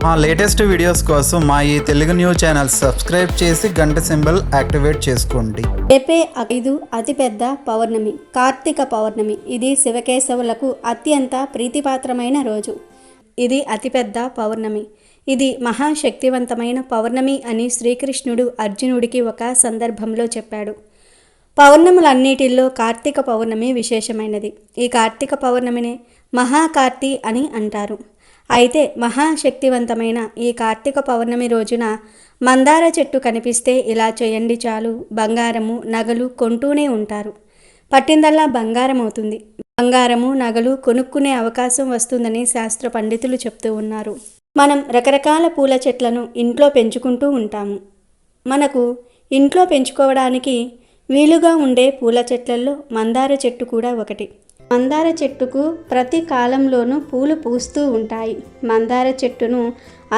మా latest videos కోసం మా ఈ తెలుగు న్యూస్ ఛానల్ సబ్స్క్రైబ్ చేసి గంట సింబల్ యాక్టివేట్ చేసుకోండి. రేపే 5 అతిపెద్ద పౌర్ణమి, కార్తీక పౌర్ణమి. ఇది శివకేశవులకు అత్యంత ప్రీతిపాత్రమైన రోజు. ఇది అతిపెద్ద పౌర్ణమి. ఇది మహాశక్తివంతమైన పౌర్ణమి అని శ్రీకృష్ణుడు అర్జునుడికి ఒక సందర్భంలో చెప్పాడు. పౌర్ణములన్నిటిల్లో కార్తీక పౌర్ణమి విశేషమైనది. ఈ కార్తీక పౌర్ణమిని మహాకార్తీ అని అంటారు. అయితే మహాశక్తివంతమైన ఈ కార్తీక పౌర్ణమి రోజున మందార చెట్టు కనిపిస్తే ఇలా చేయండి చాలు, బంగారము నగలు కొంటూనే ఉంటారు. పట్టిందల్లా బంగారం అవుతుంది. బంగారము నగలు కొనుక్కునే అవకాశం వస్తుందని శాస్త్ర పండితులు చెప్తూ ఉన్నారు. మనం రకరకాల పూల చెట్లను ఇంట్లో పెంచుకుంటూ ఉంటాము. మనకు ఇంట్లో పెంచుకోవడానికి వీలుగా ఉండే పూల చెట్లలో మందార చెట్టు కూడా ఒకటి. మందార చెట్టుకు ప్రతి కాలంలోనూ పూలు పూస్తూ ఉంటాయి. మందార చెట్టును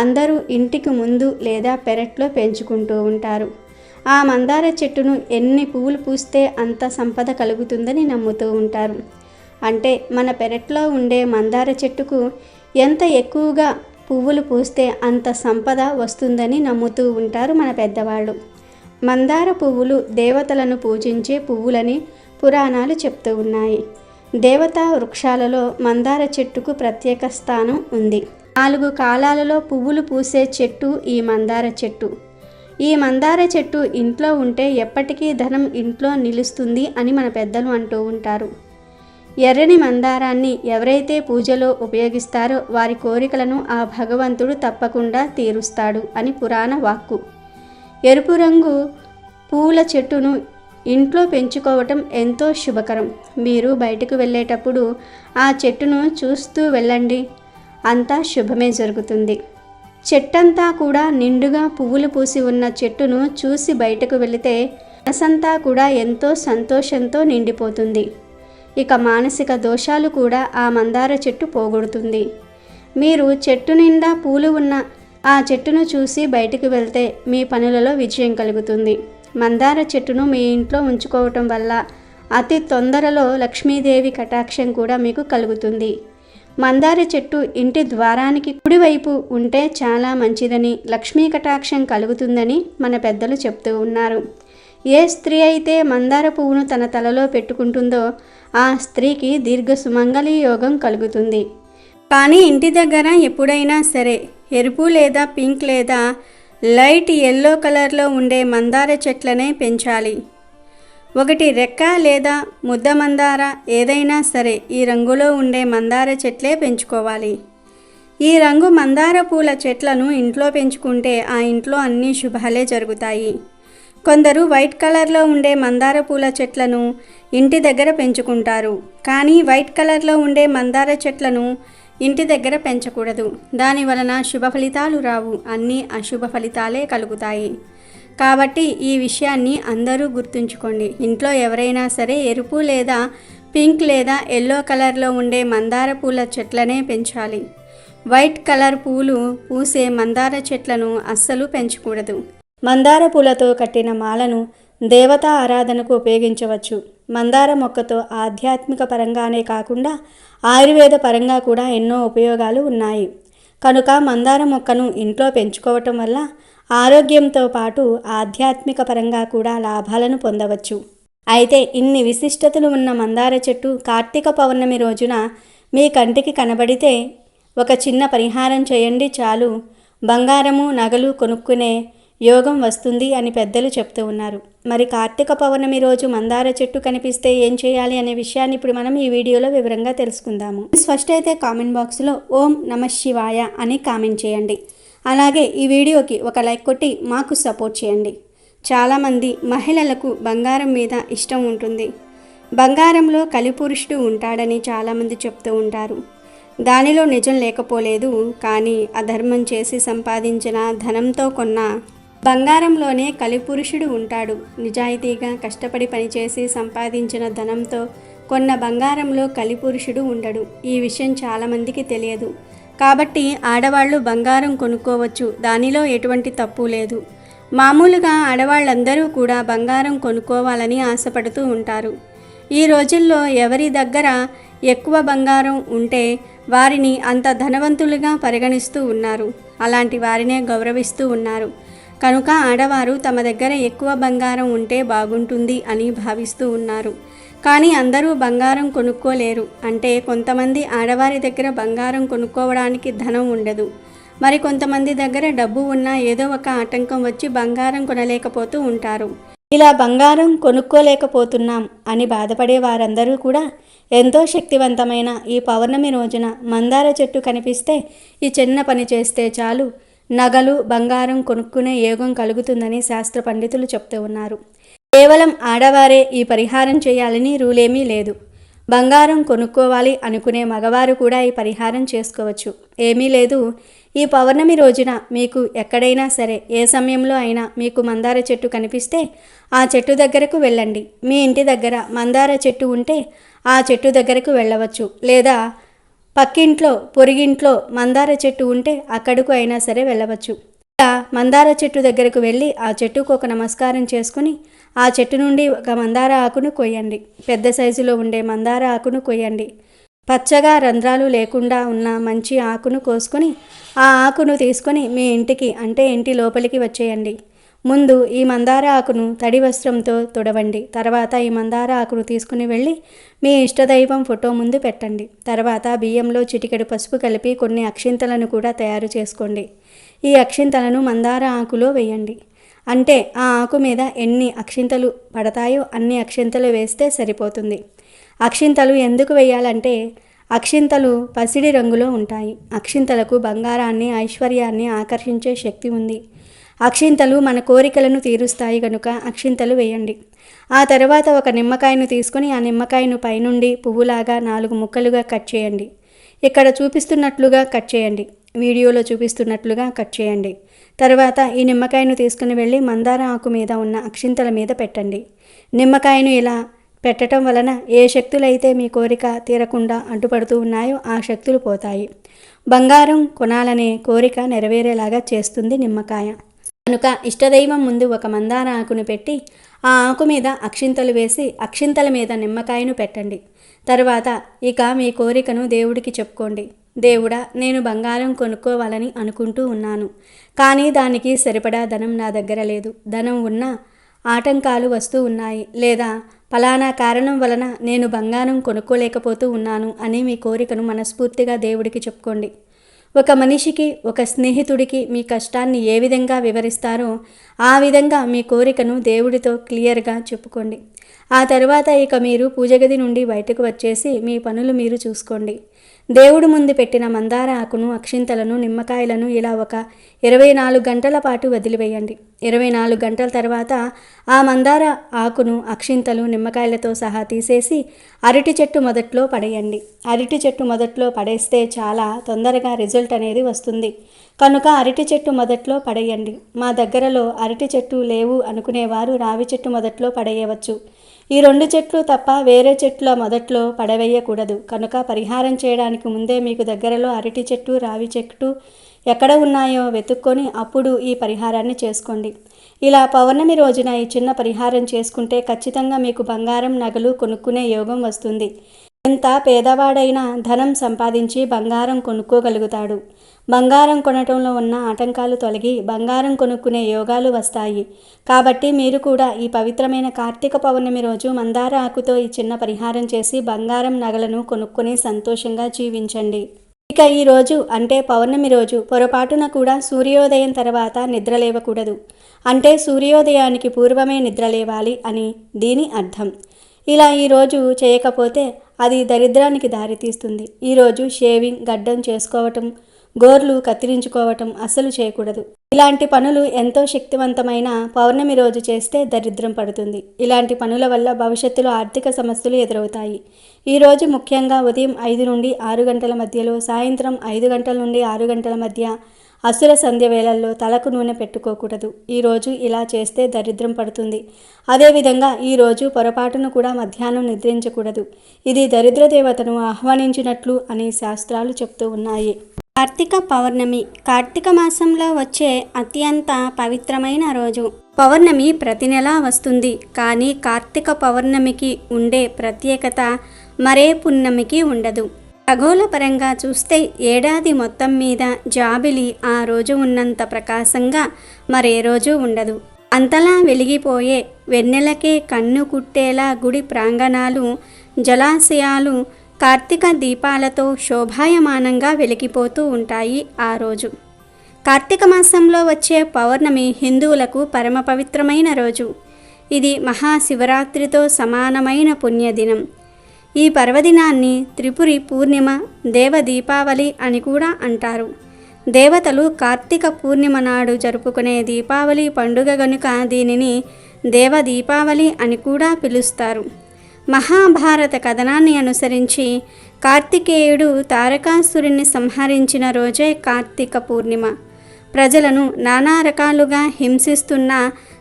అందరూ ఇంటికి ముందు లేదా పెరట్లో పెంచుకుంటూ ఉంటారు. ఆ మందార చెట్టును ఎన్ని పువ్వులు పూస్తే అంత సంపద కలుగుతుందని నమ్ముతూ ఉంటారు. అంటే మన పెరట్లో ఉండే మందార చెట్టుకు ఎంత ఎక్కువగా పువ్వులు పూస్తే అంత సంపద వస్తుందని నమ్ముతూ ఉంటారు మన పెద్దవాళ్ళు. మందార పువ్వులు దేవతలను పూజించే పువ్వులని పురాణాలు చెప్తూ ఉన్నాయి. దేవతా వృక్షాలలో మందార చెట్టుకు ప్రత్యేక స్థానం ఉంది. 4 కాలాలలో పువ్వులు పూసే చెట్టు ఈ మందార చెట్టు. ఈ మందార చెట్టు ఇంట్లో ఉంటే ఎప్పటికీ ధనం ఇంట్లో నిలుస్తుంది అని మన పెద్దలు అంటూ ఉంటారు. ఎర్రని మందారాన్ని ఎవరైతే పూజలో ఉపయోగిస్తారో వారి కోరికలను ఆ భగవంతుడు తప్పకుండా తీరుస్తాడు అని పురాణ వాక్కు. ఎరుపు రంగు పూల చెట్టును ఇంట్లో పెంచుకోవటం ఎంతో శుభకరం. మీరు బయటకు వెళ్ళేటప్పుడు ఆ చెట్టును చూస్తూ వెళ్ళండి, అంతా శుభమే జరుగుతుంది. చెట్టంతా కూడా నిండుగా పువ్వులు పూసి ఉన్న చెట్టును చూసి బయటకు వెళితే మనసంతా కూడా ఎంతో సంతోషంతో నిండిపోతుంది. ఇక మానసిక దోషాలు కూడా ఆ మందార చెట్టు పోగొడుతుంది. మీరు చెట్టు నిండా పూలు ఉన్న ఆ చెట్టును చూసి బయటకు వెళ్తే మీ పనులలో విజయం కలుగుతుంది. మందార చెట్టును మీ ఇంట్లో ఉంచుకోవటం వల్ల అతి తొందరలో లక్ష్మీదేవి కటాక్షం కూడా మీకు కలుగుతుంది. మందార చెట్టు ఇంటి ద్వారానికి కుడివైపు ఉంటే చాలా మంచిదని, లక్ష్మీ కటాక్షం కలుగుతుందని మన పెద్దలు చెప్తూ ఉన్నారు. ఏ స్త్రీ అయితే మందార పువ్వును తన తలలో పెట్టుకుంటుందో ఆ స్త్రీకి దీర్ఘ సుమంగళి యోగం కలుగుతుంది. కానీ ఇంటి దగ్గర ఎప్పుడైనా సరే ఎరుపు లేదా పింక్ లేదా లైట్ ఎల్లో కలర్లో ఉండే మందార చెట్లనే పెంచాలి. ఒకటి రెక్క లేదా ముద్ద మందార ఏదైనా సరే ఈ రంగులో ఉండే మందార చెట్లే పెంచుకోవాలి. ఈ రంగు మందార పూల చెట్లను ఇంట్లో పెంచుకుంటే ఆ ఇంట్లో అన్ని శుభాలే జరుగుతాయి. కొందరు వైట్ కలర్లో ఉండే మందార పూల చెట్లను ఇంటి దగ్గర పెంచుకుంటారు. కానీ వైట్ కలర్లో ఉండే మందార చెట్లను ఇంటి దగ్గర పెంచకూడదు. దాని వలన శుభ ఫలితాలు రావు, అన్నీ అశుభ ఫలితాలే కలుగుతాయి. కాబట్టి ఈ విషయాన్ని అందరూ గుర్తుంచుకోండి. ఇంట్లో ఎవరైనా సరే ఎరుపు లేదా పింక్ లేదా ఎల్లో కలర్లో ఉండే మందార పూల చెట్లనే పెంచాలి. వైట్ కలర్ పూలు పూసే మందార చెట్లను అస్సలు పెంచకూడదు. మందార పూలతో కట్టిన మాలను దేవతా ఆరాధనకు ఉపయోగించవచ్చు. మందార మొక్కతో ఆధ్యాత్మిక పరంగానే కాకుండా ఆయుర్వేద పరంగా కూడా ఎన్నో ఉపయోగాలు ఉన్నాయి. కనుక మందార మొక్కను ఇంట్లో పెంచుకోవటం వల్ల ఆరోగ్యంతో పాటు ఆధ్యాత్మిక పరంగా కూడా లాభాలను పొందవచ్చు. అయితే ఇన్ని విశిష్టతలు ఉన్న మందార చెట్టు కార్తీక పౌర్ణమి రోజున మీ కంటికి కనబడితే ఒక చిన్న పరిహారం చేయండి చాలు, బంగారము నగలు కొనుక్కునే యోగం వస్తుంది అని పెద్దలు చెప్తూ ఉన్నారు. మరి కార్తీక పౌర్ణమి రోజు మందార చెట్టు కనిపిస్తే ఏం చేయాలి అనే విషయాన్ని ఇప్పుడు మనం ఈ వీడియోలో వివరంగా తెలుసుకుందాము. ఫస్ట్ అయితే కామెంట్ బాక్స్లో ఓం నమః శివాయ అని కామెంట్ చేయండి. అలాగే ఈ వీడియోకి ఒక లైక్ కొట్టి మాకు సపోర్ట్ చేయండి. చాలామంది మహిళలకు బంగారం మీద ఇష్టం ఉంటుంది. బంగారంలో కలిపురుషుడు ఉంటాడని చాలామంది చెప్తూ ఉంటారు. దానిలో నిజం లేకపోలేదు. కానీ అధర్మం చేసి సంపాదించిన ధనంతో కొన్న బంగారంలోనే కలిపురుషుడు ఉంటాడు. నిజాయితీగా కష్టపడి పనిచేసి సంపాదించిన ధనంతో కొన్న బంగారంలో కలిపురుషుడు ఉండడు. ఈ విషయం చాలామందికి తెలియదు. కాబట్టి ఆడవాళ్ళు బంగారం కొనుక్కోవచ్చు, దానిలో ఎటువంటి తప్పు లేదు. మామూలుగా ఆడవాళ్ళందరూ కూడా బంగారం కొనుక్కోవాలని ఆశపడుతూ ఉంటారు. ఈ రోజుల్లో ఎవరి దగ్గర ఎక్కువ బంగారం ఉంటే వారిని అంత ధనవంతులుగా పరిగణిస్తూ ఉన్నారు. అలాంటి వారినే గౌరవిస్తూ ఉన్నారు. కనుక ఆడవారు తమ దగ్గర ఎక్కువ బంగారం ఉంటే బాగుంటుంది అని భావిస్తూ ఉన్నారు. కానీ అందరూ బంగారం కొనుక్కోలేరు. అంటే కొంతమంది ఆడవారి దగ్గర బంగారం కొనుక్కోవడానికి ధనం ఉండదు. మరి కొంతమంది దగ్గర డబ్బు ఉన్నా ఏదో ఒక ఆటంకం వచ్చి బంగారం కొనలేకపోతూ ఉంటారు. ఇలా బంగారం కొనుక్కోలేకపోతున్నాం అని బాధపడే వారందరూ కూడా ఎంతో శక్తివంతమైన ఈ పౌర్ణమి రోజున మందార చెట్టు కనిపిస్తే ఈ చిన్న పని చేస్తే చాలు నగలు బంగారం కొనుక్కునే యోగం కలుగుతుందని శాస్త్ర పండితులు చెప్తూ ఉన్నారు. కేవలం ఆడవారే ఈ పరిహారం చేయాలని రూలేమీ లేదు. బంగారం కొనుక్కోవాలి అనుకునే మగవారు కూడా ఈ పరిహారం చేసుకోవచ్చు. ఏమీ లేదు, ఈ పౌర్ణమి రోజున మీకు ఎక్కడైనా సరే ఏ సమయంలో అయినా మీకు మందార చెట్టు కనిపిస్తే ఆ చెట్టు దగ్గరకు వెళ్ళండి. మీ ఇంటి దగ్గర మందార చెట్టు ఉంటే ఆ చెట్టు దగ్గరకు వెళ్ళవచ్చు. లేదా పక్కింట్లో పొరిగింట్లో మందార చెట్టు ఉంటే అక్కడకు అయినా సరే వెళ్ళవచ్చు. ఇలా మందార చెట్టు దగ్గరకు వెళ్ళి ఆ చెట్టుకు ఒక నమస్కారం చేసుకుని ఆ చెట్టు నుండి ఒక మందార ఆకును కొయ్యండి. పెద్ద సైజులో ఉండే మందార ఆకును కొయ్యండి. పచ్చగా రంధ్రాలు లేకుండా ఉన్న మంచి ఆకును కోసుకొని ఆ ఆకును తీసుకొని మీ ఇంటికి అంటే ఇంటి లోపలికి వచ్చేయండి. ముందు ఈ మందార ఆకును తడి వస్త్రంతో తుడవండి. తర్వాత ఈ మందార ఆకును తీసుకుని వెళ్ళి మీ ఇష్టదైవం ఫోటో ముందు పెట్టండి. తర్వాత బియ్యంలో చిటికెడు పసుపు కలిపి కొన్ని అక్షింతలను కూడా తయారు చేసుకోండి. ఈ అక్షింతలను మందార ఆకులో వేయండి. అంటే ఆ ఆకు మీద ఎన్ని అక్షింతలు పడతాయో అన్ని అక్షింతలు వేస్తే సరిపోతుంది. అక్షింతలు ఎందుకు వేయాలంటే అక్షింతలు పసిడి రంగులో ఉంటాయి. అక్షింతలకు బంగారాన్ని ఐశ్వర్యాన్ని ఆకర్షించే శక్తి ఉంది. అక్షింతలు మన కోరికలను తీరుస్తాయి కనుక అక్షింతలు వేయండి. ఆ తర్వాత ఒక నిమ్మకాయను తీసుకొని ఆ నిమ్మకాయను పైనుండి పువ్వులాగా 4 ముక్కలుగా కట్ చేయండి. ఇక్కడ చూపిస్తున్నట్లుగా కట్ చేయండి. వీడియోలో చూపిస్తున్నట్లుగా కట్ చేయండి. తర్వాత ఈ నిమ్మకాయను తీసుకుని వెళ్ళి మందార ఆకు మీద ఉన్న అక్షింతల మీద పెట్టండి. నిమ్మకాయను ఇలా పెట్టడం వలన ఏ శక్తులైతే మీ కోరిక తీరకుండా అడ్డుపడుతూ ఉన్నాయో ఆ శక్తులు పోతాయి. బంగారం కొనాలనే కోరిక నెరవేరేలాగా చేస్తుంది నిమ్మకాయ. కనుక ఇష్టదైవం ముందు ఒక మందార ఆకును పెట్టి ఆ ఆకు మీద అక్షింతలు వేసి అక్షింతల మీద నిమ్మకాయను పెట్టండి. తర్వాత ఇక మీ కోరికను దేవుడికి చెప్పుకోండి. దేవుడా, నేను బంగారం కొనుక్కోవాలని అనుకుంటూ ఉన్నాను. కానీ దానికి సరిపడా ధనం నా దగ్గర లేదు. ధనం ఉన్నా ఆటంకాలు వస్తూ ఉన్నాయి. లేదా ఫలానా కారణం వలన నేను బంగారం కొనుక్కోలేకపోతూ ఉన్నాను అని మీ కోరికను మనస్ఫూర్తిగా దేవుడికి చెప్పుకోండి. ఒక మనిషికి ఒక స్నేహితుడికి మీ కష్టాన్ని ఏ విధంగా వివరిస్తారో ఆ విధంగా మీ కోరికను దేవుడితో క్లియర్గా చెప్పుకోండి. ఆ తర్వాత ఇక మీరు పూజగది నుండి బయటకు వచ్చేసి మీ పనులు మీరు చూసుకోండి. దేవుడు ముందు పెట్టిన మందార ఆకును అక్షింతలను నిమ్మకాయలను ఇలా ఒక 24 గంటల పాటు వదిలివేయండి. 24 గంటల తర్వాత ఆ మందార ఆకును అక్షింతలు నిమ్మకాయలతో సహా తీసేసి అరటి చెట్టు మొదట్లో పడేయండి. అరటి చెట్టు మొదట్లో పడేస్తే చాలా తొందరగా రిజల్ట్ అనేది వస్తుంది. కనుక అరటి చెట్టు మొదట్లో పడేయండి. మా దగ్గరలో అరటి చెట్టు లేవు అనుకునేవారు రావి చెట్టు మొదట్లో పడేయవచ్చు. ఈ 2 చెట్లు తప్ప వేరే చెట్ల మొదట్లో పడవేయకూడదు. కనుక పరిహారం చేయడానికి ముందే మీకు దగ్గరలో అరటి చెట్టు రావి చెట్టు ఎక్కడ ఉన్నాయో వెతుక్కొని అప్పుడు ఈ పరిహారాన్ని చేసుకోండి. ఇలా పౌర్ణమి రోజున ఈ చిన్న పరిహారం చేసుకుంటే ఖచ్చితంగా మీకు బంగారం నగలు కొనుక్కునే యోగం వస్తుంది. ఎంత పేదవాడైనా ధనం సంపాదించి బంగారం కొనుక్కోగలుగుతాడు. బంగారం కొనటంలో ఉన్న ఆటంకాలు తొలగి బంగారం కొనుక్కునే యోగాలు వస్తాయి. కాబట్టి మీరు కూడా ఈ పవిత్రమైన కార్తీక పౌర్ణమి రోజు మందార ఆకుతో ఈ చిన్న పరిహారం చేసి బంగారం నగలను కొనుక్కుని సంతోషంగా జీవించండి. ఇక ఈ రోజు అంటే పౌర్ణమి రోజు పొరపాటున కూడా సూర్యోదయం తర్వాత నిద్రలేవకూడదు. అంటే సూర్యోదయానికి పూర్వమే నిద్రలేవాలి అని దీని అర్థం. ఇలా ఈరోజు చేయకపోతే అది దరిద్రానికి దారితీస్తుంది. ఈరోజు షేవింగ్, గడ్డం చేసుకోవటం, గోర్లు కత్తిరించుకోవటం అస్సలు చేయకూడదు. ఇలాంటి పనులు ఎంతో శక్తివంతమైన పౌర్ణమి రోజు చేస్తే దరిద్రం పడుతుంది. ఇలాంటి పనుల వల్ల భవిష్యత్తులో ఆర్థిక సమస్యలు ఎదురవుతాయి. ఈరోజు ముఖ్యంగా ఉదయం 5 నుండి 6 గంటల మధ్యలో, సాయంత్రం 5 గంటల నుండి 6 గంటల మధ్య అసుర సంధ్య వేళల్లో తలకు నూనె పెట్టుకోకూడదు. ఈరోజు ఇలా చేస్తే దరిద్రం పడుతుంది. అదేవిధంగా ఈరోజు పొరపాటును కూడా మధ్యాహ్నం నిద్రించకూడదు. ఇది దరిద్ర దేవతను ఆహ్వానించినట్లు అని శాస్త్రాలు చెప్తూ ఉన్నాయి. కార్తీక పౌర్ణమి కార్తీక మాసంలో వచ్చే అత్యంత పవిత్రమైన రోజు. పౌర్ణమి ప్రతి నెలా వస్తుంది. కానీ కార్తీక పౌర్ణమికి ఉండే ప్రత్యేకత మరే పున్నమికి ఉండదు. ఖగోళపరంగా చూస్తే ఏడాది మొత్తం మీద జాబిలి ఆ రోజు ఉన్నంత ప్రకాశంగా మరే రోజు ఉండదు. అంతలా వెలిగిపోయే వెన్నెలకే కన్ను కుట్టేలా గుడి ప్రాంగణాలు, జలాశయాలు కార్తీక దీపాలతో శోభాయమానంగా వెలిగిపోతూ ఉంటాయి ఆ రోజు. కార్తీక మాసంలో వచ్చే పౌర్ణమి హిందువులకు పరమ పవిత్రమైన రోజు. ఇది మహాశివరాత్రితో సమానమైన పుణ్యదినం. ఈ పర్వదినాన్ని త్రిపురి పూర్ణిమ, దేవ దీపావళి అని కూడా అంటారు. దేవతలు కార్తీక పూర్ణిమ నాడు జరుపుకునే దీపావళి పండుగ గనుక దీనిని దేవ దీపావళి అని కూడా పిలుస్తారు. మహాభారత కథనాన్ని అనుసరించి కార్తికేయుడు తారకాసురుణ్ణి సంహరించిన రోజే కార్తీక పూర్ణిమ. ప్రజలను నానా రకాలుగా హింసిస్తున్న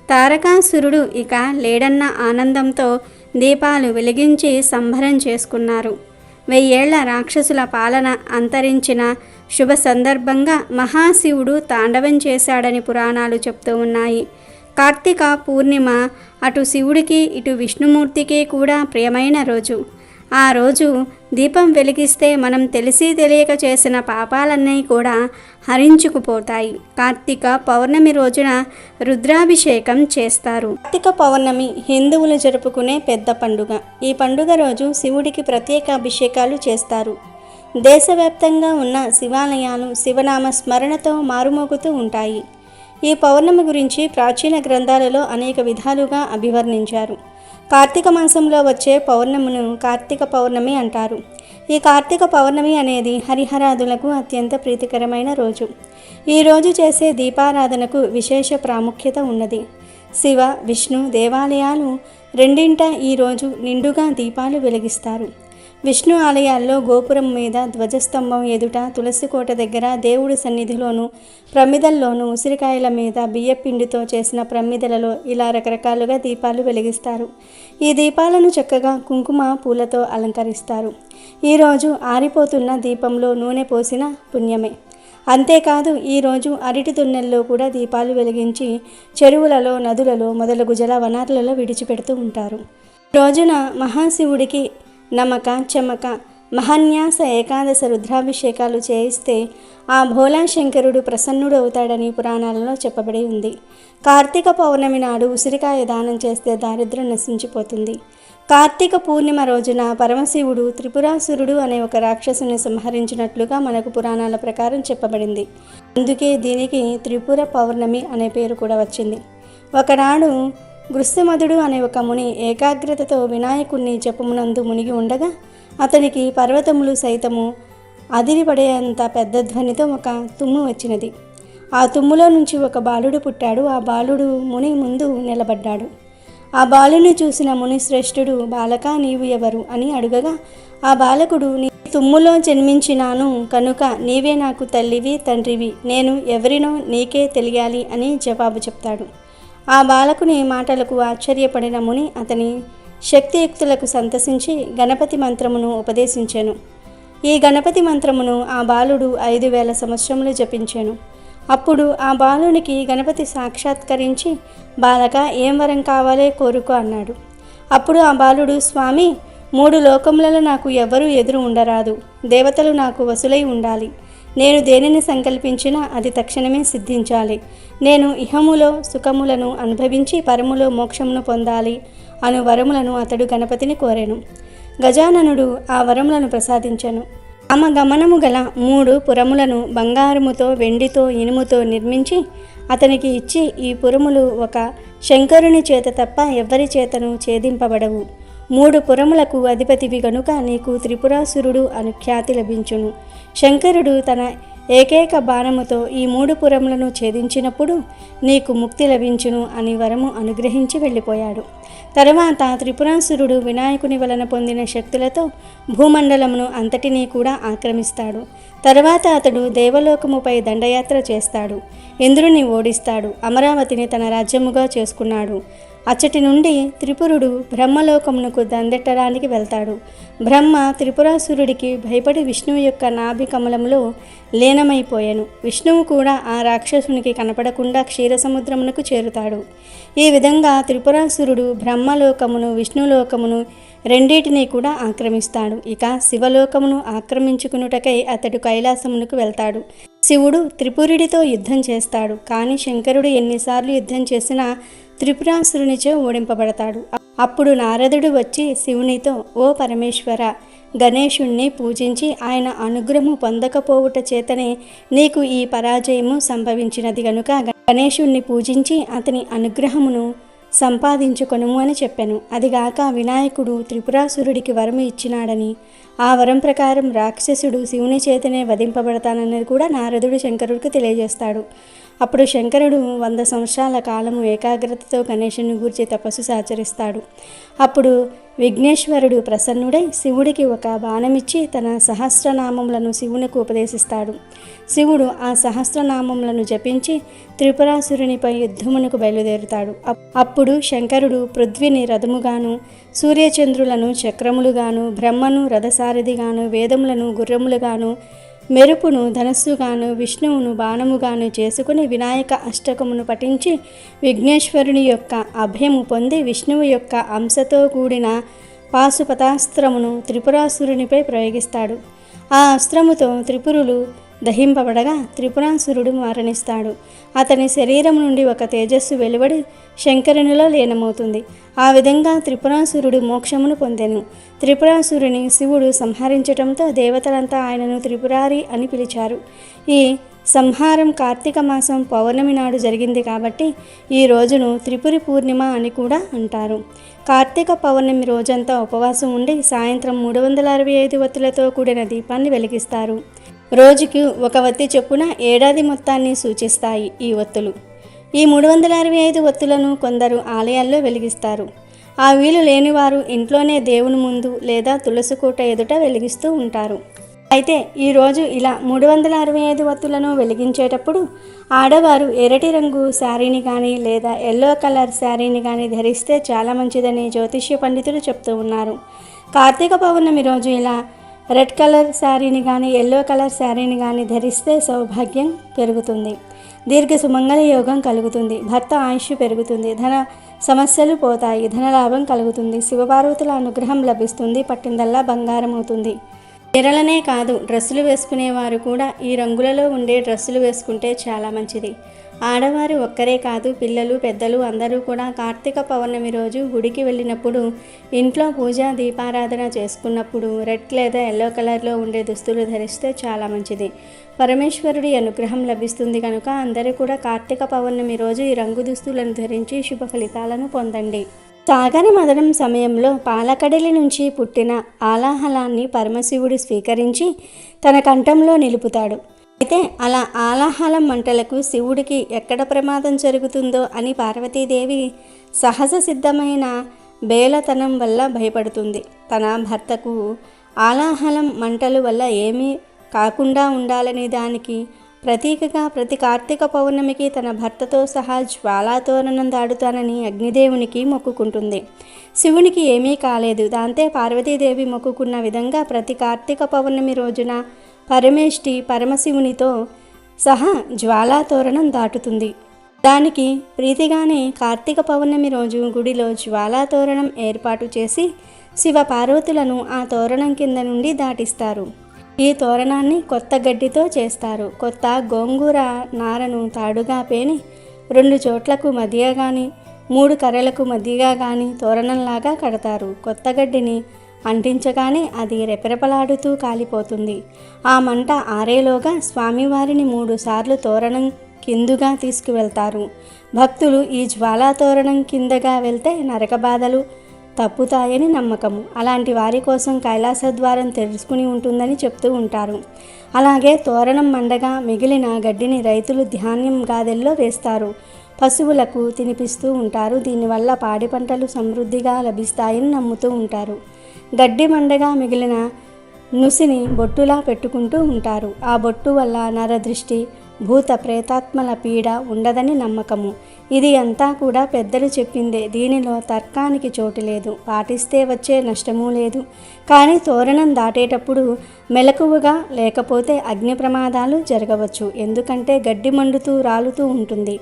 తారకాసురుడు ఇక లేడన్న ఆనందంతో దీపాలు వెలిగించి సంబరం చేసుకున్నారు. 1000 ఏళ్ల రాక్షసుల పాలన అంతరించిన శుభ సందర్భంగా మహాశివుడు తాండవం చేశాడని పురాణాలు చెప్తూ ఉన్నాయి. కార్తీక పూర్ణిమ అటు శివుడికి ఇటు విష్ణుమూర్తికి కూడా ప్రియమైన రోజు. ఆ రోజు దీపం వెలిగిస్తే మనం తెలిసి తెలియక చేసిన పాపాలన్నీ కూడా హరించుకుపోతాయి. కార్తీక పౌర్ణమి రోజున రుద్రాభిషేకం చేస్తారు. కార్తీక పౌర్ణమి హిందువులు జరుపుకునే పెద్ద పండుగ. ఈ పండుగ రోజు శివుడికి ప్రత్యేక అభిషేకాలు చేస్తారు. దేశవ్యాప్తంగా ఉన్న శివాలయాలు శివనామ స్మరణతో మారుమోగుతూ ఉంటాయి. ఈ పౌర్ణమి గురించి ప్రాచీన గ్రంథాలలో అనేక విధాలుగా అభివర్ణించారు. కార్తీక మాసంలో వచ్చే పౌర్ణమిను కార్తీక పౌర్ణమి అంటారు. ఈ కార్తీక పౌర్ణమి అనేది హరిహరాదులకు అత్యంత ప్రీతికరమైన రోజు. ఈ రోజు చేసే దీపారాధనకు విశేష ప్రాముఖ్యత ఉన్నది. శివ, విష్ణు దేవాలయాలు రెండింట ఈ రోజు నిండుగా దీపాలు వెలిగిస్తారు. విష్ణు ఆలయాల్లో గోపురం మీద, ధ్వజస్తంభం ఎదుట, తులసి కోట దగ్గర, దేవుడి సన్నిధిలోను, ప్రమిదల్లోనూ, ఉసిరికాయల మీద, బియ్యపిండితో చేసిన ప్రమిదలలో ఇలా రకరకాలుగా దీపాలు వెలిగిస్తారు. ఈ దీపాలను చక్కగా కుంకుమ పూలతో అలంకరిస్తారు. ఈరోజు ఆరిపోతున్న దీపంలో నూనె పోసిన పుణ్యమే. అంతేకాదు ఈరోజు అరటి దున్నెల్లో కూడా దీపాలు వెలిగించి చెరువులలో, నదులలో మొదలగు జల వనరులలో విడిచిపెడుతూ ఉంటారు. రోజున మహాశివుడికి నమక, చమక, మహాన్యాస ఏకాదశ రుద్రాభిషేకాలు చేయిస్తే ఆ భోలా శంకరుడు ప్రసన్నుడు అవుతాడని పురాణాలలో చెప్పబడి ఉంది. కార్తీక పౌర్ణమి నాడు ఉసిరికాయ దానం చేస్తే దారిద్ర్యం నశించిపోతుంది. కార్తీక పూర్ణిమ రోజున పరమశివుడు త్రిపురాసురుడు అనే ఒక రాక్షసుని సంహరించినట్లుగా మనకు పురాణాల ప్రకారం చెప్పబడింది. అందుకే దీనికి త్రిపుర పౌర్ణమి అనే పేరు కూడా వచ్చింది. ఒకనాడు గృత్సమధుడు అనే ఒక ముని ఏకాగ్రతతో వినాయకుణ్ణి జపమునందు మునిగి ఉండగా అతనికి పర్వతములు సైతము అదిరిపడేంత పెద్ద ధ్వనితో ఒక తుమ్ము వచ్చినది. ఆ తుమ్ములో నుంచి ఒక బాలుడు పుట్టాడు. ఆ బాలుడు ముని ముందు నిలబడ్డాడు. ఆ బాలుని చూసిన ముని శ్రేష్ఠుడు, బాలకా నీవు ఎవరు అని అడుగగా ఆ బాలకుడు, నీ తుమ్ములో జన్మించినాను కనుక నీవే నాకు తల్లివి తండ్రివి, నేను ఎవరినో నీకే తెలియాలి అని జవాబు చెప్తాడు. ఆ బాలకుని మాటలకు ఆశ్చర్యపడిన ముని అతని శక్తియుక్తులకు సంతసించి గణపతి మంత్రమును ఉపదేశించెను. ఈ గణపతి మంత్రమును ఆ బాలుడు 5000 సంవత్సరములు జపించెను. అప్పుడు ఆ బాలునికి గణపతి సాక్షాత్కరించి, బాలక ఏం వరం కావాలే కోరుకో అన్నాడు. అప్పుడు ఆ బాలుడు, స్వామి 3 లోకములలో నాకు ఎవరూ ఎదురు ఉండరాదు. దేవతలు నాకు వసులై ఉండాలి. నేను దేనిని సంకల్పించినా అది తక్షణమే సిద్ధించాలి. నేను ఇహములో సుఖములను అనుభవించి పరములో మోక్షమును పొందాలి అను వరములను అతడు గణపతిని కోరెను. గజాననుడు ఆ వరములను ప్రసాదించెను. గమనము గల 3 పురములను బంగారముతో, వెండితో, ఇనుముతో నిర్మించి అతనికి ఇచ్చి, ఈ పురములు ఒక శంకరుని చేత తప్ప ఎవ్వరి చేతను ఛేదింపబడవు. 3 పురములకు అధిపతివి గనుక నీకు త్రిపురాసురుడు అను ఖ్యాతి లభించును. శంకరుడు తన ఏకైక బాణముతో ఈ 3 పురములను ఛేదించినప్పుడు నీకు ముక్తి లభించును అని వరము అనుగ్రహించి వెళ్ళిపోయాడు. తర్వాత త్రిపురాసురుడు వినాయకుని వలన పొందిన శక్తులతో భూమండలమును అంతటినీ కూడా ఆక్రమిస్తాడు. తర్వాత అతడు దేవలోకముపై దండయాత్ర చేస్తాడు. ఇంద్రుని ఓడిస్తాడు. అమరావతిని తన రాజ్యముగా చేసుకున్నాడు. అచ్చటి నుండి త్రిపురుడు బ్రహ్మలోకమునకు దండెట్టడానికి వెళ్తాడు. బ్రహ్మ త్రిపురాసురుడికి భయపడి విష్ణువు యొక్క నాభి కమలంలో లీనమైపోయాను. విష్ణువు కూడా ఆ రాక్షసునికి కనపడకుండా క్షీరసముద్రమునకు చేరుతాడు. ఈ విధంగా త్రిపురాసురుడు బ్రహ్మలోకమును విష్ణులోకమును రెండింటినీ కూడా ఆక్రమిస్తాడు. ఇక శివలోకమును ఆక్రమించుకునుటకై అతడు కైలాసమునకు వెళ్తాడు. శివుడు త్రిపురుడితో యుద్ధం చేస్తాడు. కానీ శంకరుడు ఎన్నిసార్లు యుద్ధం చేసినా త్రిపురాసురునిచే ఓడింపబడతాడు. అప్పుడు నారదుడు వచ్చి శివునితో, ఓ పరమేశ్వర, గణేశుణ్ణి పూజించి ఆయన అనుగ్రహము పొందకపోవుట చేతనే నీకు ఈ పరాజయము సంభవించినది గనుక గణేశుణ్ణి పూజించి అతని అనుగ్రహమును సంపాదించుకొనుము అని చెప్పాను. అదిగాక వినాయకుడు త్రిపురాసురుడికి వరము ఇచ్చినాడని, ఆ వరం ప్రకారం రాక్షసుడు శివుని చేతనే వధింపబడతానన్నది కూడా నారదుడు శంకరుడికి తెలియజేస్తాడు. అప్పుడు శంకరుడు 100 సంవత్సరాల కాలము ఏకాగ్రతతో గణేశుని గూర్చి తపస్సు ఆచరిస్తాడు. అప్పుడు విఘ్నేశ్వరుడు ప్రసన్నుడై శివుడికి ఒక బాణమిచ్చి తన సహస్రనామములను శివునికి ఉపదేశిస్తాడు. శివుడు ఆ సహస్రనామములను జపించి త్రిపురాసురునిపై యుద్ధమునకు బయలుదేరుతాడు. అప్పుడు శంకరుడు పృథ్వీని రథముగాను, సూర్యచంద్రులను చక్రములుగాను, బ్రహ్మను రథసారథిగాను, వేదములను గుర్రములుగాను, మెరుపును ధనస్సుగాను, విష్ణువును బాణముగాను చేసుకుని వినాయక అష్టకమును పఠించి విఘ్నేశ్వరుని యొక్క అభయము పొంది విష్ణువు యొక్క అంశతో కూడిన పాశుపతాస్త్రమును త్రిపురాసురునిపై ప్రయోగిస్తాడు. ఆ అస్త్రముతో త్రిపురులు దహింపబడగా త్రిపురాసురుడు మరణిస్తాడు. అతని శరీరం నుండి ఒక తేజస్సు వెలువడి శంకరునిలో లీనమవుతుంది. ఆ విధంగా త్రిపురాసురుడు మోక్షమును పొందెను. త్రిపురాసురుని శివుడు సంహరించటంతో దేవతలంతా ఆయనను త్రిపురారి అని పిలిచారు. ఈ సంహారం కార్తీక మాసం పౌర్ణమి నాడు జరిగింది కాబట్టి ఈ రోజును త్రిపురి పూర్ణిమ అని కూడా అంటారు. కార్తీక పౌర్ణమి రోజంతా ఉపవాసం ఉండి సాయంత్రం 365 ఒత్తులతో కూడిన దీపాన్ని వెలిగిస్తారు. రోజుకి ఒక ఒత్తి చొప్పున ఏడాది మొత్తాన్ని సూచిస్తాయి ఈ ఒత్తులు. ఈ 365 ఒత్తులను కొందరు ఆలయాల్లో వెలిగిస్తారు. ఆ వీలు లేనివారు ఇంట్లోనే దేవుని ముందు లేదా తులసి కోట ఎదుట వెలిగిస్తూ ఉంటారు. అయితే ఈరోజు ఇలా 365 ఒత్తులను వెలిగించేటప్పుడు ఆడవారు ఎర్రటి రంగు శారీని కానీ లేదా ఎల్లో కలర్ శారీని కానీ ధరిస్తే చాలా మంచిదని జ్యోతిష్య పండితులు చెప్తూ ఉన్నారు. కార్తీక పౌర్ణమి రోజు ఇలా రెడ్ కలర్ శారీని కానీ ఎల్లో కలర్ శారీని కానీ ధరిస్తే సౌభాగ్యం పెరుగుతుంది, దీర్ఘ సుమంగళ యోగం కలుగుతుంది, భర్త ఆయుష్ పెరుగుతుంది, ధన సమస్యలు పోతాయి, ధనలాభం కలుగుతుంది, శివపార్వతుల అనుగ్రహం లభిస్తుంది, పట్టిందల్లా బంగారం అవుతుంది. చీరలనే కాదు డ్రెస్సులు వేసుకునేవారు కూడా ఈ రంగులలో ఉండే డ్రెస్సులు వేసుకుంటే చాలా మంచిది. ఆడవారు ఒక్కరే కాదు పిల్లలు పెద్దలు అందరూ కూడా కార్తీక పౌర్ణమి రోజు గుడికి వెళ్ళినప్పుడు ఇంట్లో పూజ దీపారాధన చేసుకున్నప్పుడు రెడ్ లేదా ఎల్లో కలర్లో ఉండే దుస్తులు ధరిస్తే చాలా మంచిది. పరమేశ్వరుడి అనుగ్రహం లభిస్తుంది కనుక అందరూ కూడా కార్తీక పౌర్ణమి రోజు ఈ రంగు దుస్తులను ధరించి శుభ ఫలితాలను పొందండి. సాగర మదనం సమయంలో పాలకడలి నుంచి పుట్టిన ఆలాహలాన్ని పరమశివుడు స్వీకరించి తన కంఠంలో నిలుపుతాడు. అయితే అలా ఆలాహలం మంటలకు శివుడికి ఎక్కడ ప్రమాదం జరుగుతుందో అని పార్వతీదేవి సహజ సిద్ధమైన బేలతనం వల్ల భయపడుతుంది. తన భర్తకు ఆలాహలం మంటలు వల్ల ఏమీ కాకుండా ఉండాలని దానికి ప్రతీకగా ప్రతి కార్తీక పౌర్ణమికి తన భర్తతో సహా జ్వాలాతోరణం దాడుతానని అగ్నిదేవునికి మొక్కుకుంటుంది. శివునికి ఏమీ కాలేదు. దాంతో పార్వతీదేవి మొక్కుకున్న విధంగా ప్రతి కార్తీక పౌర్ణమి రోజున పరమేష్టి పరమశివునితో సహా జ్వాలాతోరణం దాటుతుంది. దానికి ప్రీతిగానే కార్తీక పౌర్ణమి రోజు గుడిలో జ్వాలాతోరణం ఏర్పాటు చేసి శివ పార్వతులను ఆ తోరణం కింద నుండి దాటిస్తారు. ఈ తోరణాన్ని కొత్త గడ్డితో చేస్తారు. కొత్త గోంగూర నారను తాడుగా పేని 2 చోట్లకు మధ్యగా కానీ 3 కర్రలకు మధ్యగా కానీ తోరణంలాగా కడతారు. కొత్త గడ్డిని అంటించగానే అది రెపరెపలాడుతూ కాలిపోతుంది. ఆ మంట ఆరేలోగా స్వామివారిని 3 సార్లు తోరణం కిందుగా తీసుకువెళ్తారు. భక్తులు ఈ జ్వాలా తోరణం కిందగా వెళ్తే నరక బాధలు తప్పుతాయని నమ్మకము. అలాంటి వారి కోసం కైలాస ద్వారం తెరుచుకుని ఉంటుందని చెప్తూ ఉంటారు. అలాగే తోరణం మండగా మిగిలిన గడ్డిని రైతులు ధాన్యం గాదెల్లో వేస్తారు. పశువులకు తినిపిస్తూ ఉంటారు. దీనివల్ల పాడి పంటలు సమృద్ధిగా లభిస్తాయని నమ్ముతూ ఉంటారు. గడ్డి మండగా మిగిలిన నుసిని బొట్టులా పెట్టుకుంటూ ఉంటారు. ఆ బొట్టు వల్ల నరదృష్టి భూత ప్రేతాత్మల పీడ ఉండదని నమ్మకము. ఇది అంతా కూడా పెద్దలు చెప్పిందే. దీనిలో తర్కానికి చోటు లేదు. పాటిస్తే వచ్చే నష్టమూ లేదు. కానీ తోరణం దాటేటప్పుడు మెలకువగా లేకపోతే అగ్ని ప్రమాదాలు జరగవచ్చు. ఎందుకంటే గడ్డి మండుతూ రాలుతూ ఉంటుంది.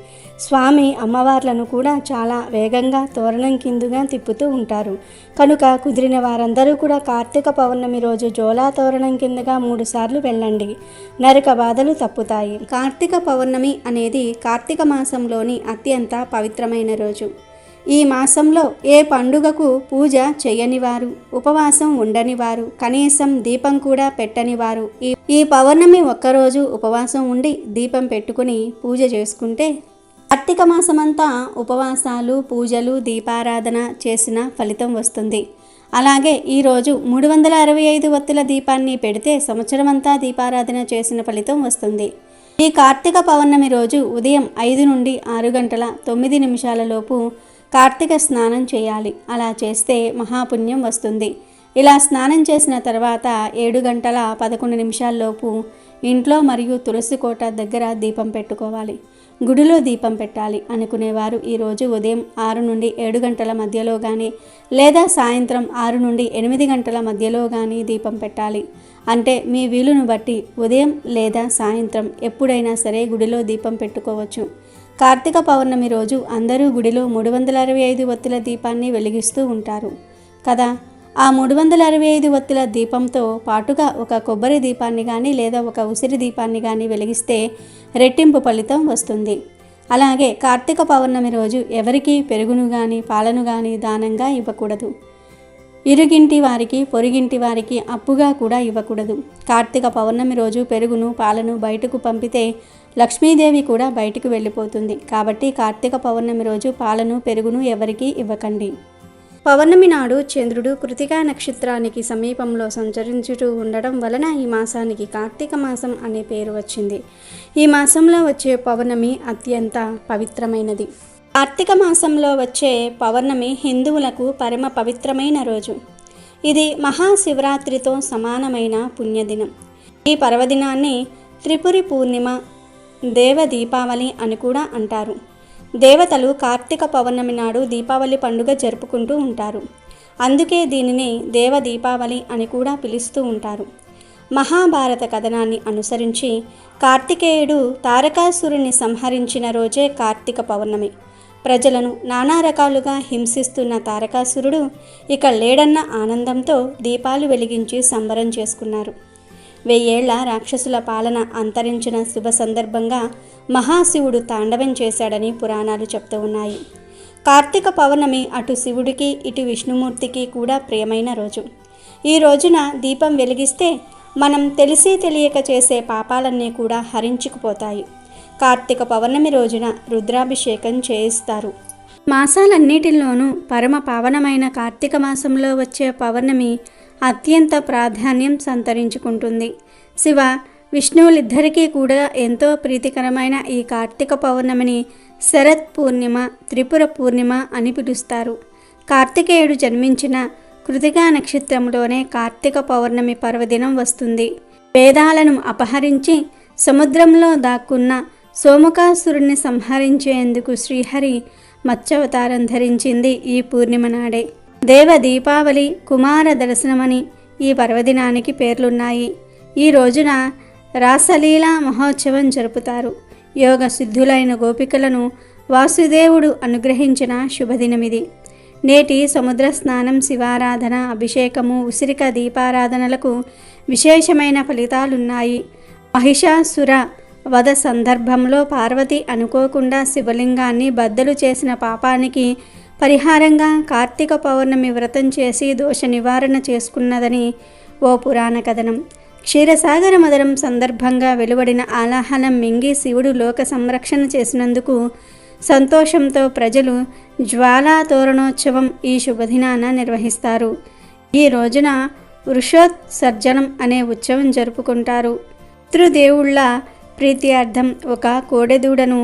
స్వామి అమ్మవార్లను కూడా చాలా వేగంగా తోరణం కిందుగా తిప్పుతూ ఉంటారు. కనుక కుదిరిన వారందరూ కూడా కార్తీక పౌర్ణమి రోజు జోలా తోరణం కిందగా 3 సార్లు వెళ్ళండి. నరక బాధలు తప్పుతాయి. కార్తీక పౌర్ణమి అనేది కార్తీక మాసంలోని అత్యంత పవిత్రమైన రోజు. ఈ మాసంలో ఏ పండుగకు పూజ చేయనివారు, ఉపవాసం ఉండనివారు, కనీసం దీపం కూడా పెట్టనివారు ఈ పౌర్ణమి ఒక్కరోజు ఉపవాసం ఉండి దీపం పెట్టుకుని పూజ చేసుకుంటే కార్తీక మాసమంతా ఉపవాసాలు, పూజలు, దీపారాధన చేసిన ఫలితం వస్తుంది. అలాగే ఈరోజు 365 ఒత్తుల దీపాన్ని పెడితే సంవత్సరమంతా దీపారాధన చేసిన ఫలితం వస్తుంది. ఈ కార్తీక పౌర్ణమి రోజు ఉదయం 5 నుండి 6 గంటల 9 నిమిషాల లోపు కార్తీక స్నానం చేయాలి. అలా చేస్తే మహాపుణ్యం వస్తుంది. ఇలా స్నానం చేసిన తర్వాత 7 గంటల 11 నిమిషాల్లోపు ఇంట్లో మరియు తులసి కోట దగ్గర దీపం పెట్టుకోవాలి. గుడిలో దీపం పెట్టాలి అనుకునేవారు ఈరోజు ఉదయం 6 నుండి 7 గంటల మధ్యలో కానీ లేదా సాయంత్రం 6 నుండి 8 గంటల మధ్యలో కానీ దీపం పెట్టాలి. అంటే మీ వీలును బట్టి ఉదయం లేదా సాయంత్రం ఎప్పుడైనా సరే గుడిలో దీపం పెట్టుకోవచ్చు. కార్తీక పౌర్ణమి రోజు అందరూ గుడిలో 365 ఒత్తుల దీపాన్ని వెలిగిస్తూ ఉంటారు కదా. ఆ 365 ఒత్తుల దీపంతో పాటుగా ఒక కొబ్బరి దీపాన్ని కానీ లేదా ఒక ఉసిరి దీపాన్ని కానీ వెలిగిస్తే రెట్టింపు ఫలితం వస్తుంది. అలాగే కార్తీక పౌర్ణమి రోజు ఎవరికీ పెరుగును కానీ పాలను కానీ దానంగా ఇవ్వకూడదు. ఇరుగింటి వారికి, పొరుగింటి వారికి అప్పుగా కూడా ఇవ్వకూడదు. కార్తీక పౌర్ణమి రోజు పెరుగును, పాలను బయటకు పంపితే లక్ష్మీదేవి కూడా బయటకు వెళ్ళిపోతుంది. కాబట్టి కార్తీక పౌర్ణమి రోజు పాలను, పెరుగును ఎవరికీ ఇవ్వకండి. పౌర్ణమి నాడు చంద్రుడు కృతికా నక్షత్రానికి సమీపంలో సంచరించుతూ ఉండడం వలన ఈ మాసానికి కార్తీక మాసం అనే పేరు వచ్చింది. ఈ మాసంలో వచ్చే పౌర్ణమి అత్యంత పవిత్రమైనది. కార్తీక మాసంలో వచ్చే పౌర్ణమి హిందువులకు పరమ పవిత్రమైన రోజు. ఇది మహాశివరాత్రితో సమానమైన పుణ్యదినం. ఈ పర్వదినాన్ని త్రిపురి పూర్ణిమ, దేవ దీపావళి అని కూడా అంటారు. దేవతలు కార్తీక పౌర్ణమి నాడు దీపావళి పండుగ జరుపుకుంటూ ఉంటారు. అందుకే దీనిని దేవ దీపావళి అని కూడా పిలుస్తూ ఉంటారు. మహాభారత కథనాన్ని అనుసరించి కార్తికేయుడు తారకాసురుని సంహరించిన రోజే కార్తీక పౌర్ణమి. ప్రజలను నానా రకాలుగా హింసిస్తున్న తారకాసురుడు ఇక లేడన్న ఆనందంతో దీపాలు వెలిగించి సంబరం చేసుకున్నారు. 1000 ఏళ్ల రాక్షసుల పాలన అంతరించిన శుభ సందర్భంగా మహాశివుడు తాండవం చేశాడని పురాణాలు చెప్తూ ఉన్నాయి. కార్తీక పౌర్ణమి అటు శివుడికి ఇటు విష్ణుమూర్తికి కూడా ప్రియమైన రోజు. ఈ రోజున దీపం వెలిగిస్తే మనం తెలిసి తెలియక చేసే పాపాలన్నీ కూడా హరించుకుపోతాయి. కార్తీక పౌర్ణమి రోజున రుద్రాభిషేకం చేయిస్తారు. మాసాలన్నిటిలోనూ పరమ పావనమైన కార్తీక మాసంలో వచ్చే పౌర్ణమి అత్యంత ప్రాధాన్యం సంతరించుకుంటుంది. శివ విష్ణువులిద్దరికీ కూడా ఎంతో ప్రీతికరమైన ఈ కార్తీక పౌర్ణమిని శరత్ పూర్ణిమ, త్రిపుర పూర్ణిమ అని పిలుస్తారు. కార్తికేయుడు జన్మించిన కృతికా నక్షత్రంలోనే కార్తీక పౌర్ణమి పర్వదినం వస్తుంది. వేదాలను అపహరించి సముద్రంలో దాక్కున్న సోమకాసురుణ్ణి సంహరించేందుకు శ్రీహరి మత్స్యావతారం ధరించింది ఈ పూర్ణిమ నాడే. దేవ దీపావళి, కుమార దర్శనమని ఈ పర్వదినానికి పేర్లున్నాయి. ఈ రోజున రాసలీలా మహోత్సవం జరుపుతారు. యోగ సిద్ధులైన గోపికలను వాసుదేవుడు అనుగ్రహించిన శుభదినమిది. నేటి సముద్ర స్నానం, శివారాధన, అభిషేకము, ఉసిరిక దీపారాధనలకు విశేషమైన ఫలితాలున్నాయి. మహిషాసుర వధ సందర్భంలో పార్వతి అనుకోకుండా శివలింగాన్ని బద్దలు చేసిన పాపానికి పరిహారంగా కార్తీక పౌర్ణమి వ్రతం చేసి దోష నివారణ చేసుకున్నదని ఓ పురాణ కథనం. క్షీరసాగర మదనం సందర్భంగా వెలువడిన ఆలాహలం మింగి శివుడు లోక సంరక్షణ చేసినందుకు సంతోషంతో ప్రజలు జ్వాలా తోరణోత్సవం ఈ శుభదినాన నిర్వహిస్తారు. ఈ రోజున వృషోత్సర్జనం అనే ఉత్సవం జరుపుకుంటారు. పితృదేవుళ్ళ ప్రీత్యార్థం ఒక కోడెదూడను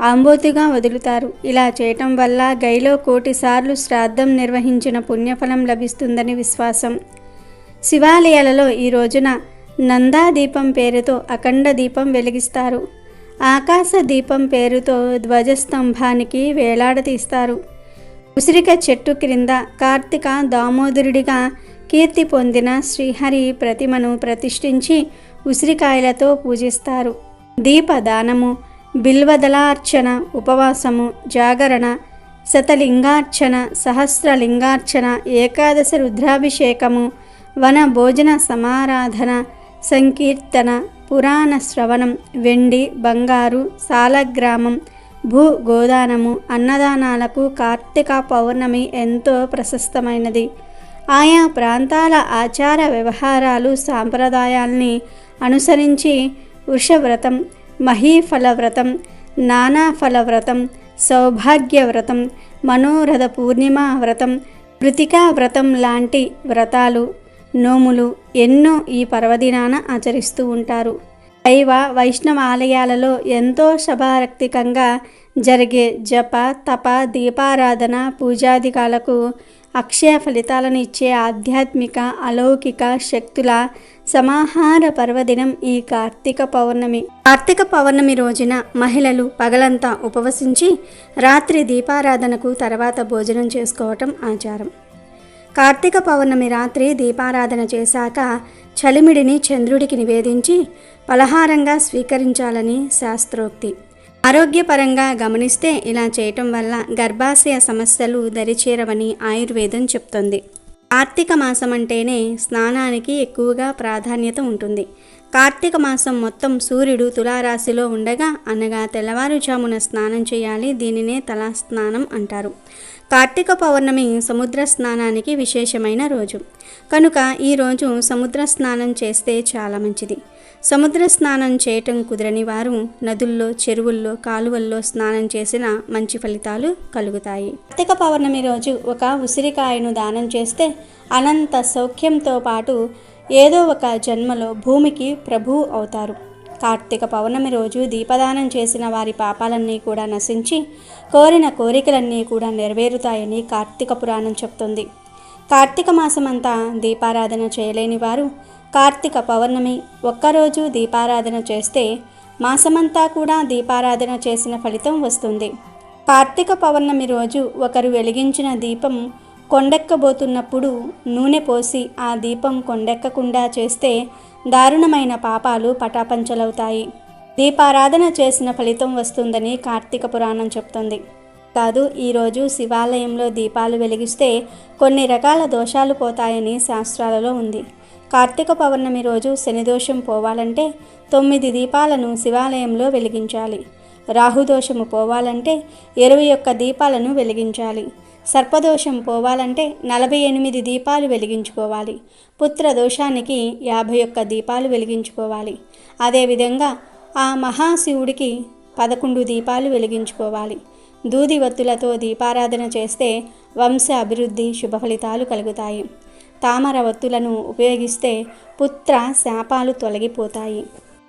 ఆంబోతిగా వదులుతారు. ఇలా చేయటం వల్ల గైలో 1,000,000 సార్లు శ్రాద్ధం నిర్వహించిన పుణ్యఫలం లభిస్తుందని విశ్వాసం. శివాలయాలలో ఈ రోజున నందాదీపం పేరుతో అఖండ దీపం వెలిగిస్తారు. ఆకాశ దీపం పేరుతో ధ్వజస్తంభానికి వేలాడదీస్తారు. ఉసిరిక చెట్టు క్రింద కార్తీక దామోదరుడిగా కీర్తి పొందిన శ్రీహరి ప్రతిమను ప్రతిష్ఠించి ఉసిరికాయలతో పూజిస్తారు. దీపదానము, బిల్వదళార్చన, ఉపవాసము, జాగరణ, శతలింగార్చన, సహస్రలింగార్చన, ఏకాదశ రుద్రాభిషేకము, వన భోజన సమారాధన, సంకీర్తన, పురాణ శ్రవణం, వెండి బంగారు సాలగ్రామం, భూ గోదానము, అన్నదానాలకు కార్తీక పౌర్ణమి ఎంతో ప్రశస్తమైనది. ఆయా ప్రాంతాల ఆచార వ్యవహారాలు సాంప్రదాయాల్ని అనుసరించి వృషవ్రతం, మహీఫల వ్రతం, నానాఫల వ్రతం, సౌభాగ్య వ్రతం, మనోరథ పూర్ణిమ వ్రతం, కృతికా వ్రతం లాంటి వ్రతాలు, నోములు ఎన్నో ఈ పర్వదినాన ఆచరిస్తూ ఉంటారు. శైవ వైష్ణవ ఆలయాలలో ఎంతో శభారక్తికంగా జరిగే జప, తప, దీపారాధన, పూజాదికాలకు అక్షయ ఫలితాలను ఇచ్చే ఆధ్యాత్మిక అలౌకిక శక్తుల సమాహార పర్వదినం ఈ కార్తీక పౌర్ణమి. కార్తీక పౌర్ణమి రోజున మహిళలు పగలంతా ఉపవసించి రాత్రి దీపారాధనకు తర్వాత భోజనం చేసుకోవటం ఆచారం. కార్తీక పౌర్ణమి రాత్రి దీపారాధన చేశాక చలిమిడిని చంద్రుడికి నివేదించి పలహారంగా స్వీకరించాలని శాస్త్రోక్తి. ఆరోగ్యపరంగా గమనిస్తే ఇలా చేయటం వల్ల గర్భాశయ సమస్యలు దరిచేరవని ఆయుర్వేదం చెప్తోంది. కార్తీక మాసం అంటేనే స్నానానికి ఎక్కువగా ప్రాధాన్యత ఉంటుంది. కార్తీక మాసం మొత్తం సూర్యుడు తులారాశిలో ఉండగా అనగా తెల్లవారుజామున స్నానం చేయాలి. దీనినే తలా స్నానం అంటారు. కార్తీక పౌర్ణమి సముద్ర స్నానానికి విశేషమైన రోజు కనుక ఈరోజు సముద్ర స్నానం చేస్తే చాలా మంచిది. సముద్ర స్నానం చేయటం కుదరని వారు నదుల్లో, చెరువుల్లో, కాలువల్లో స్నానం చేసిన మంచి ఫలితాలు కలుగుతాయి. కార్తీక పౌర్ణమి రోజు ఒక ఉసిరికాయను దానం చేస్తే అనంత సౌఖ్యంతో పాటు ఏదో ఒక జన్మలో భూమికి ప్రభువు అవుతారు. కార్తీక పౌర్ణమి రోజు దీపదానం చేసిన వారి పాపాలన్నీ కూడా నశించి కోరిన కోరికలన్నీ కూడా నెరవేరుతాయని కార్తీక పురాణం చెప్తుంది. కార్తీక మాసమంతా దీపారాధన చేయలేని వారు కార్తీక పౌర్ణమి ఒక్కరోజు దీపారాధన చేస్తే మాసమంతా కూడా దీపారాధన చేసిన ఫలితం వస్తుంది. కార్తీక పౌర్ణమి రోజు ఒకరు వెలిగించిన దీపం కొండెక్కబోతున్నప్పుడు నూనె పోసి ఆ దీపం కొండెక్కకుండా చేస్తే దారుణమైన పాపాలు పటాపంచలవుతాయి. దీపారాధన చేసిన ఫలితం వస్తుందని కార్తీక పురాణం చెప్తుంది. కాదు, ఈరోజు శివాలయంలో దీపాలు వెలిగిస్తే కొన్ని రకాల దోషాలు పోతాయని శాస్త్రాలలో ఉంది. కార్తీక పౌర్ణమి రోజు శనిదోషం పోవాలంటే 9 దీపాలను శివాలయంలో వెలిగించాలి. రాహుదోషము పోవాలంటే 21 దీపాలను వెలిగించాలి. సర్పదోషం పోవాలంటే 48 దీపాలు వెలిగించుకోవాలి. పుత్రదోషానికి 51 దీపాలు వెలిగించుకోవాలి. అదేవిధంగా ఆ మహాశివుడికి 11 దీపాలు వెలిగించుకోవాలి. దూది వత్తులతో దీపారాధన చేస్తే వంశ అభివృద్ధి, శుభ ఫలితాలు కలుగుతాయి. తామర వత్తులను ఉపయోగిస్తే పుత్ర శాపాలు తొలగిపోతాయి.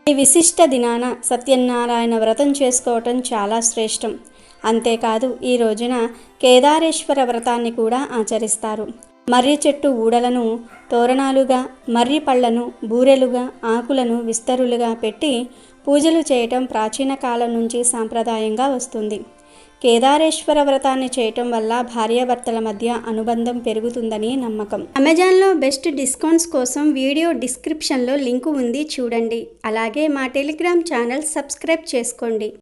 ఈ విశిష్ట దినాన సత్యనారాయణ వ్రతం చేసుకోవటం చాలా శ్రేష్టం. అంతేకాదు ఈ రోజున కేదారేశ్వర వ్రతాన్ని కూడా ఆచరిస్తారు. మర్రి చెట్టు ఊడలను తోరణాలుగా, మర్రి పళ్లను బూరెలుగా, ఆకులను విస్తరులుగా పెట్టి పూజలు చేయటం ప్రాచీన కాలం నుంచి సాంప్రదాయంగా వస్తుంది. కేదారేశ్వర వ్రతాన్ని చేయటం వల్ల భార్యాభర్తల మధ్య అనుబంధం పెరుగుతుందని నమ్మకం. అమెజాన్లో బెస్ట్ డిస్కౌంట్స్ కోసం వీడియో డిస్క్రిప్షన్లో లింకు ఉంది, చూడండి. అలాగే మా టెలిగ్రామ్ ఛానల్ సబ్స్క్రైబ్ చేసుకోండి.